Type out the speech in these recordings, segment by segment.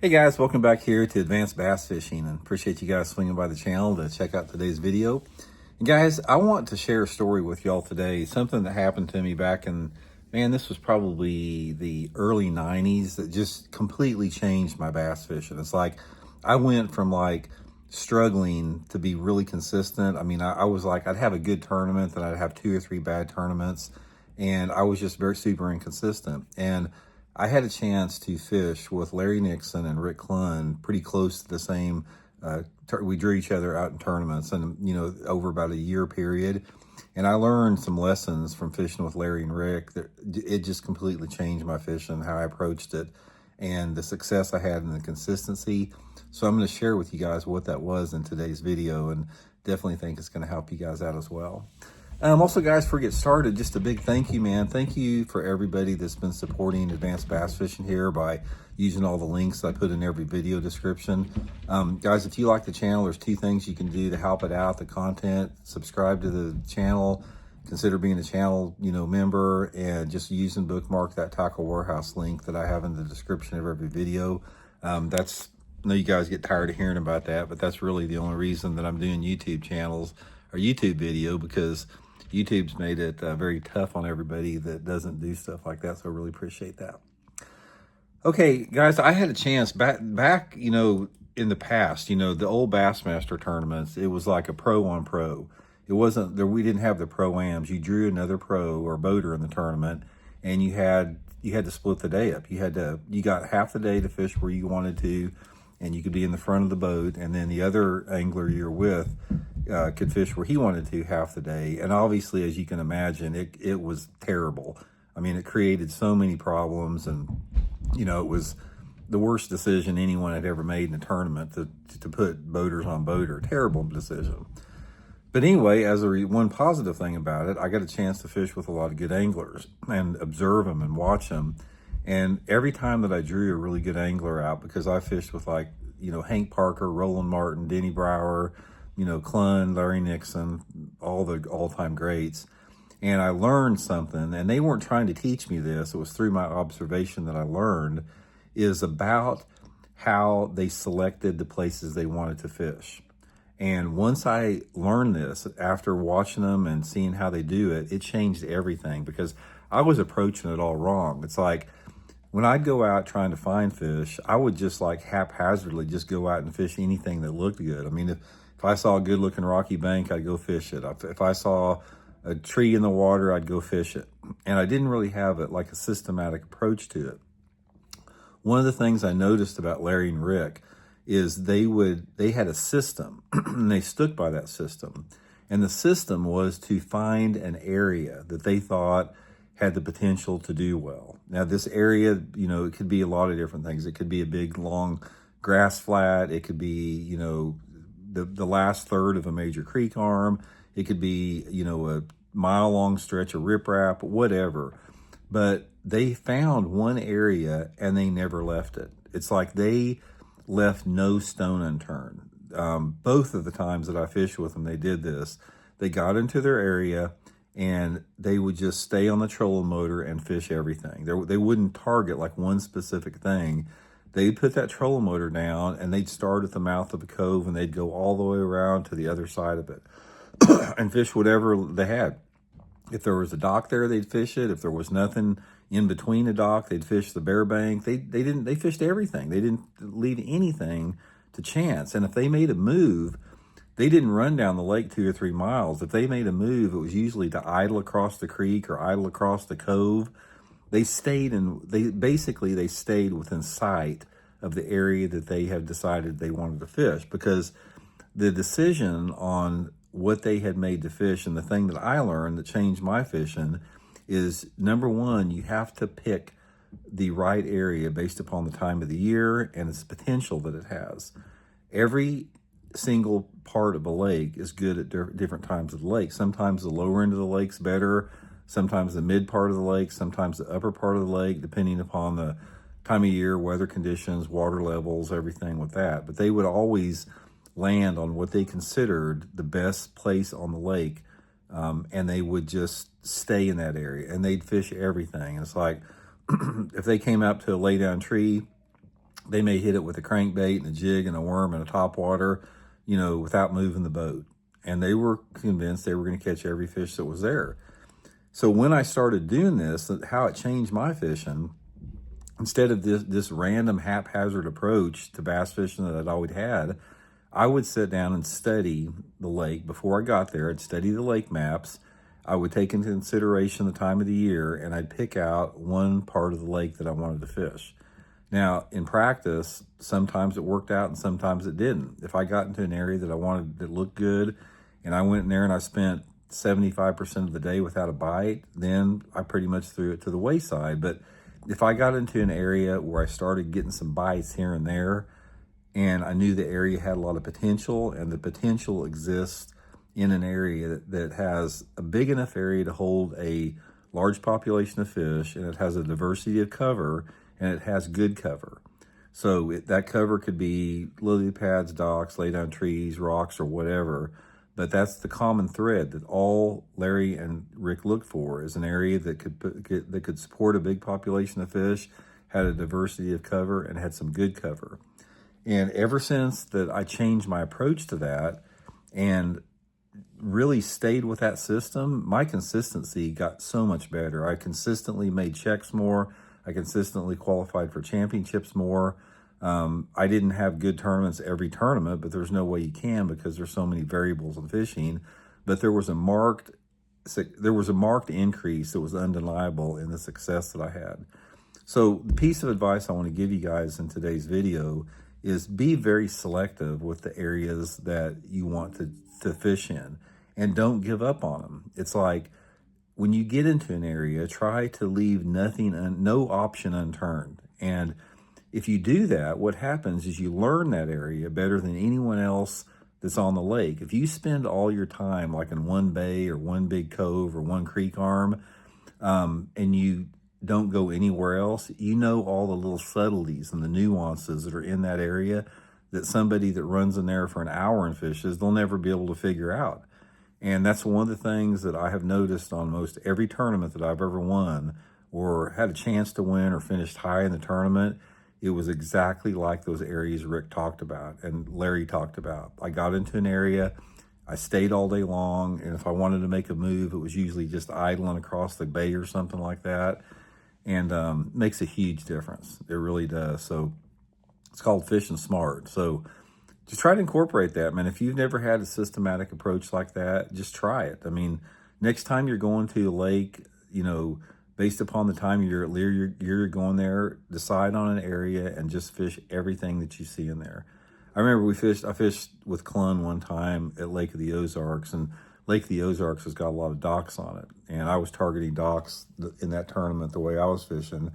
Hey guys, welcome back here to Advanced Bass Fishing, and appreciate you guys swinging by the channel to check out today's video. And guys, I want to share a story with y'all today, something that happened to me back in, man, this was probably the early 90s that just completely changed my bass fishing. It's like I went from like struggling to be really consistent. I mean, I was like, I'd have a good tournament, then I'd have 2 or 3 bad tournaments, and I was just very super inconsistent. And I had a chance to fish with Larry Nixon and Rick Clunn pretty close to the same. We drew each other out in tournaments, and over about a year period. And I learned some lessons from fishing with Larry and Rick that it just completely changed my fishing, how I approached it, and the success I had and the consistency. So I'm going to share with you guys what that was in today's video, and definitely think it's going to help you guys out as well. Also, guys, before we get started, just a big thank you, man. Thank you for everybody that's been supporting Advanced Bass Fishing here by using all the links I put in every video description. Guys, if you like the channel, there's 2 things you can do to help it out, the content. Subscribe to the channel, consider being a channel member, and just using bookmark that Tackle Warehouse link that I have in the description of every video. I know you guys get tired of hearing about that, but that's really the only reason that I'm doing YouTube channels or YouTube video, because YouTube's made it very tough on everybody that doesn't do stuff like that, so I really appreciate that. Okay, guys, I had a chance back in the past, the old Bassmaster tournaments, it was like a pro on pro. It wasn't there, we didn't have the pro-ams. You drew another pro or boater in the tournament, and you had to split the day up. You got half the day to fish where you wanted to, and you could be in the front of the boat, and then the other angler you're with could fish where he wanted to half the day. And obviously, as you can imagine, it was terrible. I mean, it created so many problems, and it was the worst decision anyone had ever made in a tournament to put boaters on boater. Terrible decision. But anyway, one positive thing about it, I got a chance to fish with a lot of good anglers and observe them and watch them. And every time that I drew a really good angler out, because I fished with like, Hank Parker, Roland Martin, Denny Brower, Clunn, Larry Nixon, all the all-time greats. And I learned something, and they weren't trying to teach me this. It was through my observation that I learned, is about how they selected the places they wanted to fish. And once I learned this, after watching them and seeing how they do it, it changed everything, because I was approaching it all wrong. It's like, when I'd go out trying to find fish, I would just like haphazardly just go out and fish anything that looked good. I mean, if I saw a good looking rocky bank, I'd go fish it. If I saw a tree in the water, I'd go fish it. And I didn't really have like a systematic approach to it. One of the things I noticed about Larry and Rick is they had a system and they stuck by that system. And the system was to find an area that they thought had the potential to do well. Now, this area, it could be a lot of different things. It could be a big, long grass flat. It could be, the last third of a major creek arm. It could be, a mile-long stretch of riprap, whatever. But they found one area and they never left it. It's like they left no stone unturned. Both of the times that I fished with them, they did this. They got into their area, and they would just stay on the trolling motor and fish everything. They wouldn't target like one specific thing. They'd put that trolling motor down, and they'd start at the mouth of the cove, and they'd go all the way around to the other side of it and fish whatever they had. If there was a dock there, they'd fish it. If there was nothing in between the dock, they'd fish the bare bank. They fished everything. They didn't leave anything to chance. And if they made a move, they didn't run down the lake 2 or 3 miles. If they made a move, it was usually to idle across the creek or idle across the cove. They stayed within sight of the area that they have decided they wanted to fish, because the decision on what they had made to fish, and the thing that I learned that changed my fishing, is number one, you have to pick the right area based upon the time of the year and its potential that it has. Every single part of a lake is good at different times of the lake. Sometimes the lower end of the lake's better, sometimes the mid part of the lake, sometimes the upper part of the lake, depending upon the time of year, weather conditions, water levels, everything with that. But they would always land on what they considered the best place on the lake, and they would just stay in that area, and they'd fish everything. And it's like, if they came up to a lay down tree, They may hit it with a crankbait and a jig and a worm and a topwater, without moving the boat. And they were convinced they were going to catch every fish that was there. So when I started doing this, how it changed my fishing, instead of this random haphazard approach to bass fishing that I'd always had, I would sit down and study the lake. Before I got there, I'd study the lake maps. I would take into consideration the time of the year, and I'd pick out one part of the lake that I wanted to fish. Now, in practice, sometimes it worked out and sometimes it didn't. If I got into an area that I wanted that looked good, and I went in there and I spent 75% of the day without a bite, then I pretty much threw it to the wayside. But if I got into an area where I started getting some bites here and there, and I knew the area had a lot of potential, and the potential exists in an area that has a big enough area to hold a large population of fish, and it has a diversity of cover, and it has good cover. So that cover could be lily pads, docks, lay down trees, rocks, or whatever. But that's the common thread that all Larry and Rick look for, is an area that could support a big population of fish, had a diversity of cover, and had some good cover. And ever since that I changed my approach to that and really stayed with that system, my consistency got so much better. I consistently made checks more. I consistently qualified for championships more. I didn't have good tournaments every tournament, but there's no way you can because there's so many variables in fishing. But there was a marked increase that was undeniable in the success that I had. So the piece of advice I want to give you guys in today's video is be very selective with the areas that you want to fish in, and don't give up on them. It's like, when you get into an area, try to leave no option unturned. And if you do that, what happens is you learn that area better than anyone else that's on the lake. If you spend all your time like in one bay or one big cove or one creek arm, and you don't go anywhere else, you know all the little subtleties and the nuances that are in that area that somebody that runs in there for an hour and fishes, they'll never be able to figure out. And that's one of the things that I have noticed on most every tournament that I've ever won or had a chance to win or finished high in the tournament. It was exactly like those areas Rick talked about and Larry talked about. I got into an area, I stayed all day long, and if I wanted to make a move, it was usually just idling across the bay or something like that. And makes a huge difference. It really does. So it's called fishing smart. So just try to incorporate that, man. If you've never had a systematic approach like that, just try it. I mean, next time you're going to a lake, based upon the time you're going there, decide on an area and just fish everything that you see in there. I remember I fished with Clun one time at Lake of the Ozarks, and Lake of the Ozarks has got a lot of docks on it. And I was targeting docks in that tournament the way I was fishing.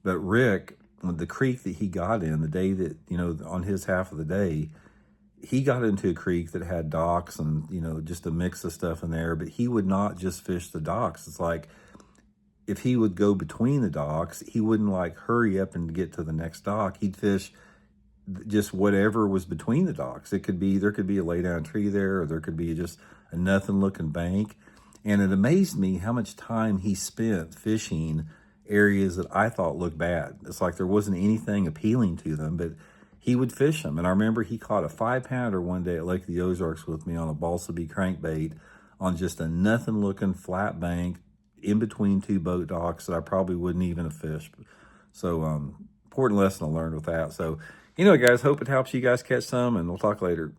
But Rick, the creek that he got in, the day that, on his half of the day, he got into a creek that had docks and, just a mix of stuff in there, but he would not just fish the docks. It's like, if he would go between the docks, he wouldn't like hurry up and get to the next dock. He'd fish just whatever was between the docks. There could be a lay down tree there, or there could be just a nothing looking bank. And it amazed me how much time he spent fishing areas that I thought looked bad. It's like there wasn't anything appealing to them, but he would fish them. And I remember he caught a 5-pounder one day at Lake of the Ozarks with me on a balsa bee crankbait on just a nothing looking flat bank in between two boat docks that I probably wouldn't even have fished. So important lesson I learned with that. So, guys, hope it helps you guys catch some, and we'll talk later.